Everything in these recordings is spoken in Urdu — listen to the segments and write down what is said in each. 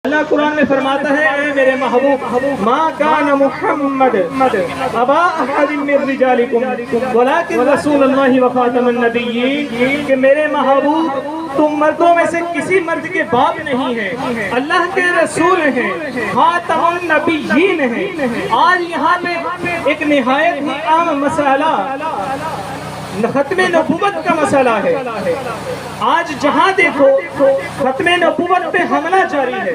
اللہ قرآن میں فرماتا ہے اے میرے محبوب ما کان محمد ابا احد من رجالکم ولکن رسول اللہ و خاتم النبیین کہ میرے محبوب تم مردوں میں سے کسی مرد کے باپ نہیں ہیں، اللہ کے رسول ہیں، خاتم النبیین ہیں۔ آج یہاں پہ ایک نہایت ہی عام مسئلہ ختم نبوت کا مسئلہ ہے۔ آج جہاں دیکھو ختم نبوت پہ حملہ جاری ہے،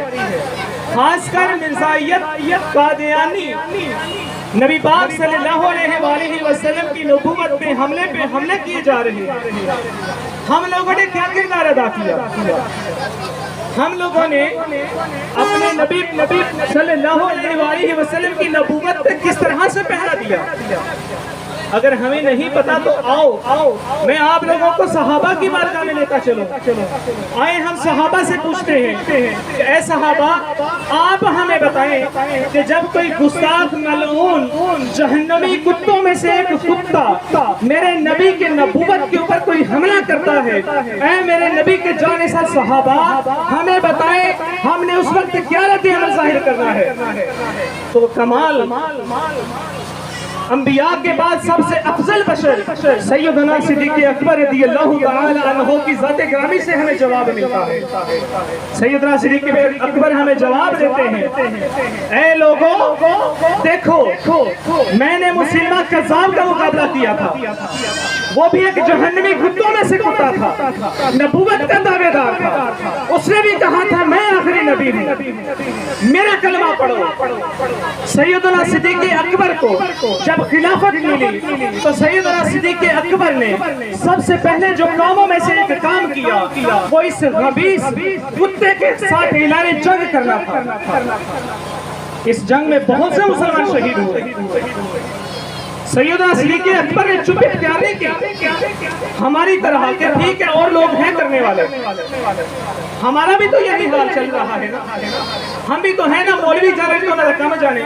خاص کر مرزائیت قادیانی نبی پاک صلی اللہ علیہ وآلہ وسلم کی نبوت پہ حملے کیے جا رہے ہیں۔ ہم لوگوں نے کیا کردار ادا کیا؟ ہم لوگوں نے اپنے نبی صلی اللہ علیہ وآلہ وسلم کی نبوت پہ کس طرح سے پہرا دیا؟ اگر ہمیں نہیں پتا تو آؤ میں آپ لوگوں کو صحابہ کی بارگاہ میں لیتا چلوں۔ آئے ہم صحابہ سے پوچھتے ہیں کہ اے صحابہ آپ ہمیں بتائیں کہ جب کوئی گستاخ ملعون جہنمی کتوں میں سے ایک کتا میرے نبی کے نبوت کے اوپر کوئی حملہ کرتا ہے، اے میرے نبی کے جانشین صحابہ ہمیں بتائیں ہم نے اس وقت کیا رد عمل ظاہر کرنا ہے؟ تو کمال انبیاء کے بعد سب سے افضل بشر سیدنا صدیق اکبر رضی اللہ تعالی عنہ کی ذات گرامی سے ہمیں جواب ملتا ہے۔ سیدنا صدیق اکبر ہمیں جواب دیتے ہیں اے لوگوں دیکھو میں نے مسلمہ کذاب کا مقابلہ کیا تھا، وہ بھی ایک جہنمی کتوں میں سے کتا تھا، نبوت کا دعوے دار تھا، اس نے بھی کہا تھا میں آخری نبی ہوں، میرا کلمہ پڑھو۔ سیدنا صدیق اکبر کو جب خلافت ملی تو سیدنا صدیق اکبر نے سب سے پہلے جو کاموں میں سے ایک کام کیا وہ اس غبیث کتے کے ساتھ اعلان جنگ کرنا تھا۔ اس جنگ میں بہت سے مسلمان شہید ہوئے۔ سیدنا صدیق اکبر نے چپ اختیار نہیں کی ہماری طرح کہ ٹھیک ہے اور لوگ ہیں کرنے والے، ہمارا بھی تو یہی حال چل رہا ہے نا، ہم بھی تو ہیں نا مولوی جانے تو نہ کم جانے۔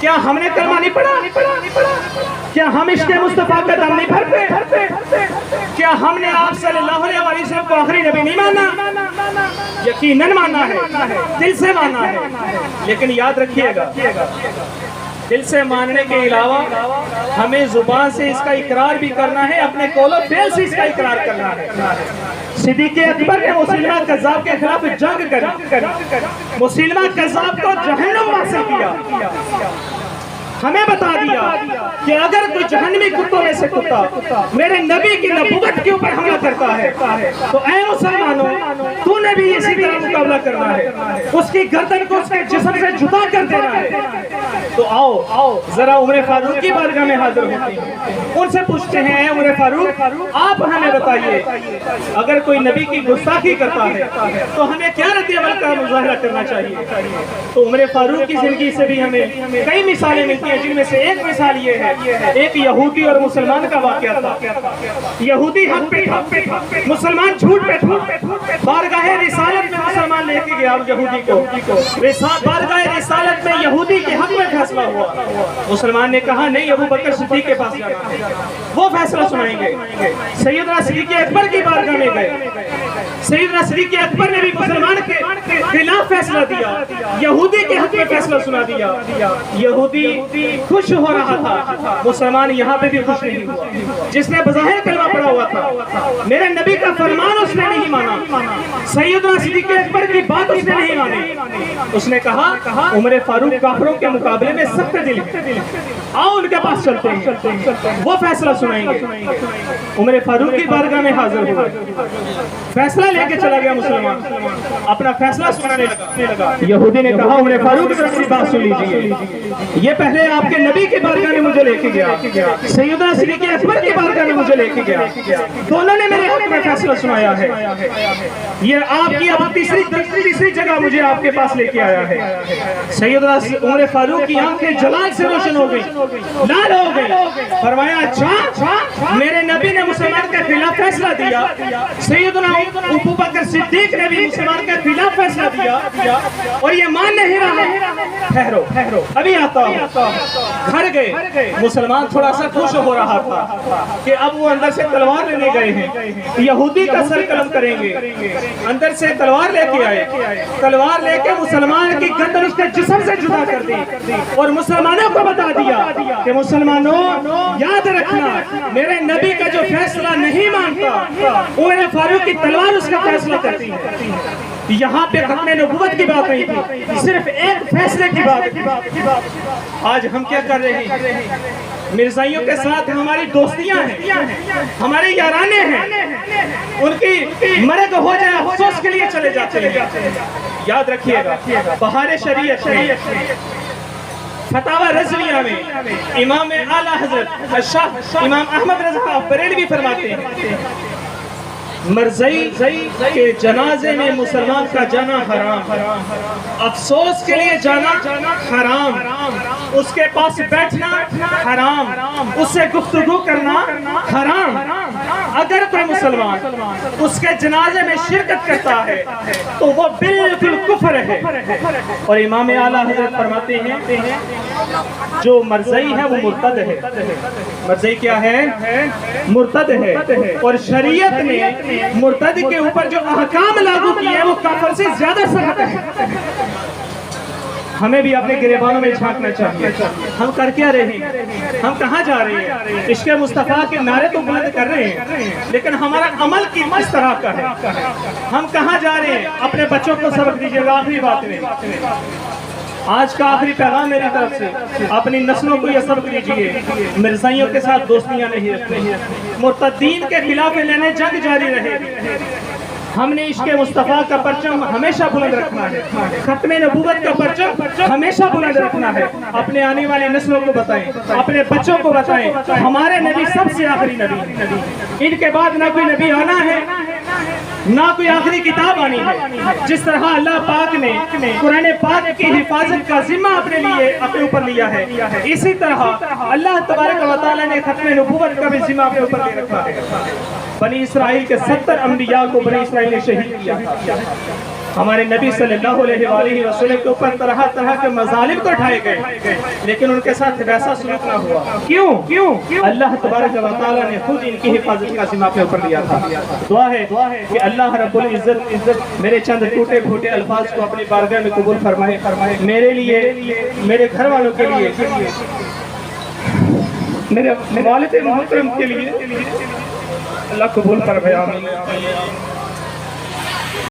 کیا ہم نے کلمہ نہیں پڑھا؟ کیا ہم عشق مصطفیٰ کا دم نہیں بھرتے؟ کیا ہم نے آپ صلی اللہ علیہ وسلم کو آخری نبی نہیں مانا؟ یقیناً مانا ہے، دل سے مانا ہے، لیکن یاد رکھیے گا دل سے ماننے کے علاوہ ہمیں زبان سے اس کا اقرار بھی کرنا ہے، اپنے قول و فعل سے اس کا اقرار کرنا ہے۔ صدیق اکبر نے مسلمہ کذاب کے خلاف جنگ کری، مسلمہ کذاب کو جہنم واصل کیا، ہمیں بتا دیا کہ اگر کوئی جہنمی کتوں میں سے کتا میرے نبی کی نبوت کے اوپر حملہ کرتا ہے تو اے مسلمانوں تو نے بھی اسی طرح مقابلہ کرنا ہے، اس کی گردن کو اس کے جسم سے جدا کر دینا ہے۔ تو آؤ ذرا عمر فاروق کی بارگاہ میں حاضر ہوتے ہیں، ان سے پوچھتے ہیں اے عمر فاروق آپ ہمیں بتائیے اگر کوئی نبی کی گستاخی کرتا ہے تو ہمیں کیا رد عمل کا مظاہرہ کرنا چاہیے؟ تو عمر فاروق کی زندگی سے بھی ہمیں کئی مثالیں ملتی ہیں، جن میں سے ایک مثال یہ ہے ایک یہودی اور مسلمان کا واقعہ تھا۔ یہودی حق پہ تھا، مسلمان جھوٹ پہ تھا۔ بارگاہ رسالت میں مسلمان لے کے گیا یہودی کو، بارگاہ رسالت میں یہودی کے حق میں فیصلہ ہوا، مسلمان نے کہا نہیں ابو بکر صدیق کے پاس جانا ہے، وہ فیصلہ سنائیں گے۔ سیدنا صدیق اکبر کی بارگاہ میں گئے، سیدنا صدیق اکبر نے بھی مسلمان کے خلاف فیصلہ دیا، یہودی کے حق میں فیصلہ سنا دیا۔ یہودی خوش ہو رہا تھا، مسلمان یہاں پہ بھی خوش نہیں ہوا، جس نے بظاہر کلمہ پڑھا ہوا تھا میرے نبی کا فرمان اس نے نہیں مانا، سیدنا صدیق اکبر کی بات اس نے نہیں مانی، اس نے کہا عمر فاروق کافروں کے مقابلے میں سخت دل ہے، آؤ ان کے پاس چلتے ہیں، وہ فیصلہ سنائیں گے۔ عمر فاروق کی بارگاہ میں حاضر ہوئے، فیصلہ لے کے چلا گیا مسلمان، اپنا فیصلہ سنانے لگا۔ یہودی نے کہا عمر فاروق کی بات سن لیجیے، یہ پہلے آپ کے نبی کی بارگاہ میں مجھے لے کے گیا، سیدنا صدیق اکبر کی بارگاہ میں مجھے لے کے گیا، دونوں نے میرے حق میں فیصلہ سنایا ہے، یہ آپ کی اب تیسری جگہ مجھے آپ کے پاس لے کے آیا ہے۔ سیدنا عمر فاروق کی آنکھیں جلال سے روشن ہو گئی، لال ہو گئی، فرمایا اچھا میرے نبی نے مسلمان کے خلاف فیصلہ دیا، سیدنا ابو بکر صدیق نے بھی مسلمان کے خلاف فیصلہ دیا اور یہ مان نہیں رہا، ٹھہرو ابھی آتا ہوں۔ گھر گئے مسلمان تھوڑا سا خوش ہو رہا تھا کہ اب وہ اندر سے تلوار لینے گئے ہیں، یہودی کا سر قلم کریں گے، اندر سے تلوار لے کے آئے، تلوار لے کے مسلمان کی گردن اس کے جسم سے جدا کر دی اور مسلمانوں کو بتا دیا کہ مسلمانوں یاد رکھنا میرے نبی کا جو فیصلہ نہیں مانتا عمر فاروق کی تلوار اس کا فیصلہ کرتی ہے۔ یہاں پہ ختم نبوت کی بات نہیں تھی، صرف ایک فیصلے کی بات تھی۔ آج ہم کیا کر رہے ہیں؟ مرزائیوں کے ساتھ ہماری دوستیاں ہیں، ہمارے یارانے ہیں، ان کی مرگ ہو جائے افسوس کے لیے چلے جاتے ہیں۔ یاد رکھیے گا بہار شریعت میں فتاوی رضویہ میں امام اعلیٰ حضرت شاہ امام احمد رضا بریلوی فرماتے ہیں مرزائی کے جنازے میں مسلمان کا جانا حرام، افسوس کے لیے جانا حرام، اس کے پاس بیٹھنا حرام، اس سے گفتگو کرنا حرام۔ اگر کوئی مسلمان اس کے جنازے میں شرکت کرتا ہے تو وہ بالکل کفر ہے۔ اور امام اعلیٰ حضرت فرماتے ہیں جو مرزائی ہے وہ مرتد ہے۔ مرزائی کیا ہے؟ مرتد ہے۔ اور شریعت نے مرتد کے اوپر جو احکام لاگو کیے ہیں وہ کافر سے زیادہ سخت ہے۔ ہمیں بھی اپنے گریبانوں میں جھانکنا چاہیے، ہم کر کیا رہے ہیں؟ ہم کہاں جا رہے ہیں؟ عشق مصطفیٰ کے نعرے تو بلند کر رہے ہیں لیکن ہمارا عمل کس طرح کا ہے؟ ہم کہاں جا رہے ہیں؟ اپنے بچوں کو سبق دیجیے گا۔ آخری بات میں آج کا آخری پیغام میری طرف سے اپنی نسلوں کو یہ سبق دیجیے، مرزائیوں کے ساتھ دوستیاں نہیں رکھنی، مرتدین کے خلاف لینے جنگ جاری رہے۔ ہم نے عشق مصطفیٰ کا پرچم ہمیشہ بلند رکھنا ہے، ختم نبوت کا پرچم ہمیشہ بلند رکھنا ہے۔ اپنے آنے والے نسلوں کو بتائیں، اپنے بچوں کو بتائیں ہمارے نبی سب سے آخری نبی، ان کے بعد نہ کوئی نبی آنا ہے نہ کوئی آخری کتاب آنی ہے۔ جس طرح اللہ پاک نے قرآن پاک کی حفاظت کا ذمہ اپنے اوپر لیا ہے، اسی طرح اللہ تبارک و تعالیٰ نے ختم نبوت کا بھی ذمہ اپنے اوپر لے رکھا ہے۔ بنی اسرائیل کے 70 انبیاء کو بنی اسرائیل نے شہید کیا تھا۔ ہمارے نبی صلی اللہ علیہ وآلہ وسلم کے اوپر طرح طرح کے مظالم کو اٹھائے گئے لیکن ان کے ساتھ ویسا سلوک نہ ہوا۔ کیوں؟ اللہ تبارک و تعالیٰ نے خود ان کی حفاظت کا ذمہ اپنے اوپر لیا تھا۔ دعا ہے کہ اللہ رب العزت میرے چند ٹوٹے پھوٹے الفاظ کو اپنی بارگاہ میں قبول فرمائے، میرے لیے، میرے گھر والوں کے لیے، میرے والد محترم کے لیے اللہ قبول فرمائے۔ آمین۔